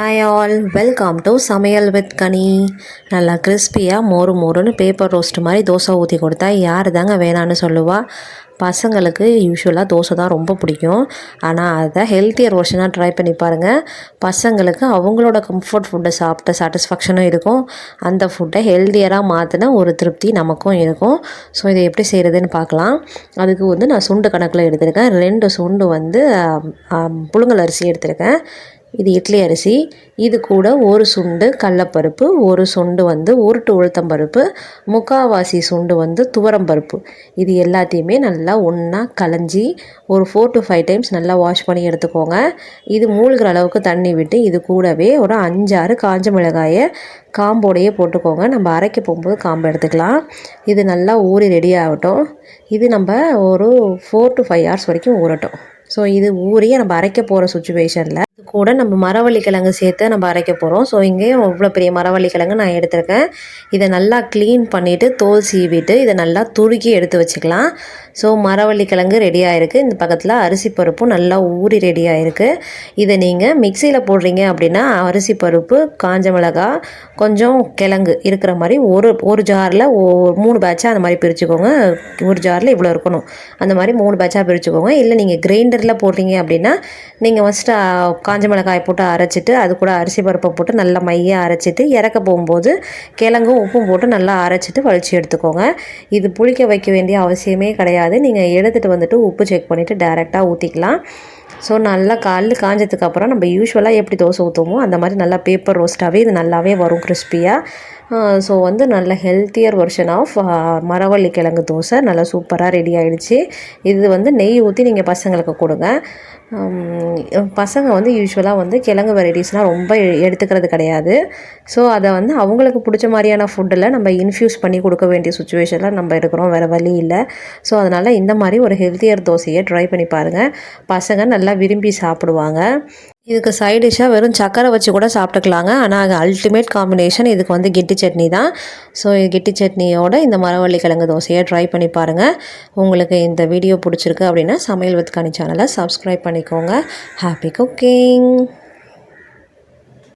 Hi all, welcome to சமையல் with கனி. நல்லா கிறிஸ்பியாக மொறு மொறுன்னு பேப்பர் ரோஸ்ட் மாதிரி தோசை ஊற்றி கொடுத்தா யார் தாங்க வேணான்னு சொல்லுவா. பசங்களுக்கு யூஸ்வலாக தோசை தான் ரொம்ப பிடிக்கும். ஆனால் அதை ஹெல்த்தியர் வெர்ஷனாக ட்ரை பண்ணி பாருங்கள். பசங்களுக்கு அவங்களோட கம்ஃபர்ட் ஃபுட்டை சாப்பிட்ட சாட்டிஸ்ஃபேக்ஷனும் இருக்கும். அந்த ஃபுட்டை ஹெல்த்தியராக மாற்றின ஒரு திருப்தி நமக்கும் இருக்கும். ஸோ இதை எப்படி செய்கிறதுன்னு பார்க்கலாம். அதுக்கு நான் சுண்டு கணக்கில் எடுத்திருக்கேன். 2 சுண்டு புழுங்கல் அரிசி எடுத்திருக்கேன். இது இட்லி அரிசி. இது கூட ஒரு சுண்டு கடலப்பருப்பு, ஒரு சுண்டு உருட்டு உளுத்தம்பருப்பு, முக்கால்வாசி சுண்டு துவரம்பருப்பு. இது எல்லாத்தையுமே நல்லா ஒன்றா களைஞ்சி ஒரு 4 to 5 டைம்ஸ் நல்லா வாஷ் பண்ணி எடுத்துக்கோங்க. இது மூழ்கிற அளவுக்கு தண்ணி விட்டு இது கூடவே ஒரு 5-6 காஞ்ச மிளகாயை காம்போடையே போட்டுக்கோங்க. நம்ம அரைக்க போகும்போது காம்பு எடுத்துக்கலாம். இது நல்லா ஊறி ரெடி ஆகட்டும். இது நம்ம ஒரு 4 to 5 hours வரைக்கும் ஊறட்டும். ஸோ இது ஊறியே நம்ம அரைக்க போகிற சுச்சுவேஷனில் இது கூட நம்ம மரவள்ளி கிழங்கு சேர்த்து நம்ம அரைக்க போகிறோம். ஸோ இங்கேயும் இவ்வளோ பெரிய மரவள்ளி கிழங்கு நான் எடுத்திருக்கேன். இதை நல்லா க்ளீன் பண்ணிவிட்டு தோல் சீவிட்டு இதை நல்லா துருக்கி எடுத்து வச்சுக்கலாம். ஸோ மரவள்ளி கிழங்கு ரெடியாக இருக்குது. இந்த பக்கத்தில் அரிசி பருப்பும் நல்லா ஊறி ரெடியாக இருக்குது. இதை நீங்கள் மிக்சியில் போடுறீங்க அப்படின்னா அரிசி பருப்பு, காஞ்ச மிளகாய், கொஞ்சம் கிழங்கு இருக்கிற மாதிரி ஒரு ஜாரில் 3 பேட்சாக அந்த மாதிரி பிரிச்சுக்கோங்க. ஒரு ஜாரில் இவ்வளோ இருக்கணும், அந்த மாதிரி 3 பேட்சாக பிரிச்சுக்கோங்க. இல்லை நீங்கள் கிரைண்டரில் போடுறீங்க அப்படின்னா நீங்கள் ஃபஸ்ட்டு காஞ்ச மிளகாய் போட்டு அரைச்சிட்டு அது கூட அரிசி பருப்பை போட்டு நல்லா மையாக அரைச்சிட்டு இறக்க போகும்போது கிழங்கும் உப்பும் போட்டு நல்லா அரைச்சிட்டு வலிச்சு எடுத்துக்கோங்க. இது புளிக்க வைக்க வேண்டிய அவசியமே கிடையாது. நீங்கள் எடுத்துகிட்டு உப்பு செக் பண்ணிவிட்டு டைரெக்டாக ஊற்றிக்கலாம். ஸோ நல்லா காஞ்சதுக்கப்புறம் நம்ம யூஸ்வலாக எப்படி தோசை ஊற்றுவோமோ அந்த மாதிரி நல்லா பேப்பர் ரோஸ்ட்டாகவே இது நல்லாவே வரும் கிறிஸ்பியாக. ஸோ நல்ல ஹெல்த்தியர் வெர்ஷன் ஆஃப் மரவள்ளி கிழங்கு தோசை நல்லா சூப்பராக ரெடி ஆகிடுச்சு. இது நெய் ஊற்றி நீங்கள் பசங்களுக்கு கொடுங்க. பசங்க யூஸ்வலாக கிழங்கு வெரைட்டிஸ்லாம் ரொம்ப எடுத்துக்கிறது கிடையாது. ஸோ அதை அவங்களுக்கு பிடிச்ச மாதிரியான ஃபுட்டில் நம்ம இன்ஃப்யூஸ் பண்ணி கொடுக்க வேண்டிய சுச்சுவேஷனில் நம்ம இருக்கிறோம், வேறு வழி இல்லை. ஸோ அதனால் இந்த மாதிரி ஒரு ஹெல்த்தியர் தோசையை ட்ரை பண்ணி பாருங்கள். பசங்க நல்லா விரும்பி சாப்பிடுவாங்க. இதுக்கு சைட் டிஷ்ஷாக வெறும் சக்கரை வச்சு கூட சாப்பிட்டுக்கலாங்க. ஆனால் அது அல்டிமேட் காம்பினேஷன் இதுக்கு கெட்டி சட்னி தான். ஸோ கெட்டி சட்னியோட இந்த மரவள்ளி கிழங்கு தோசையை ட்ரை பண்ணி பாருங்கள். உங்களுக்கு இந்த வீடியோ பிடிச்சிருக்கு அப்படின்னா சமையல் வித் கனி சேனலை சப்ஸ்கிரைப் பண்ணிக்கோங்க. Happy cooking.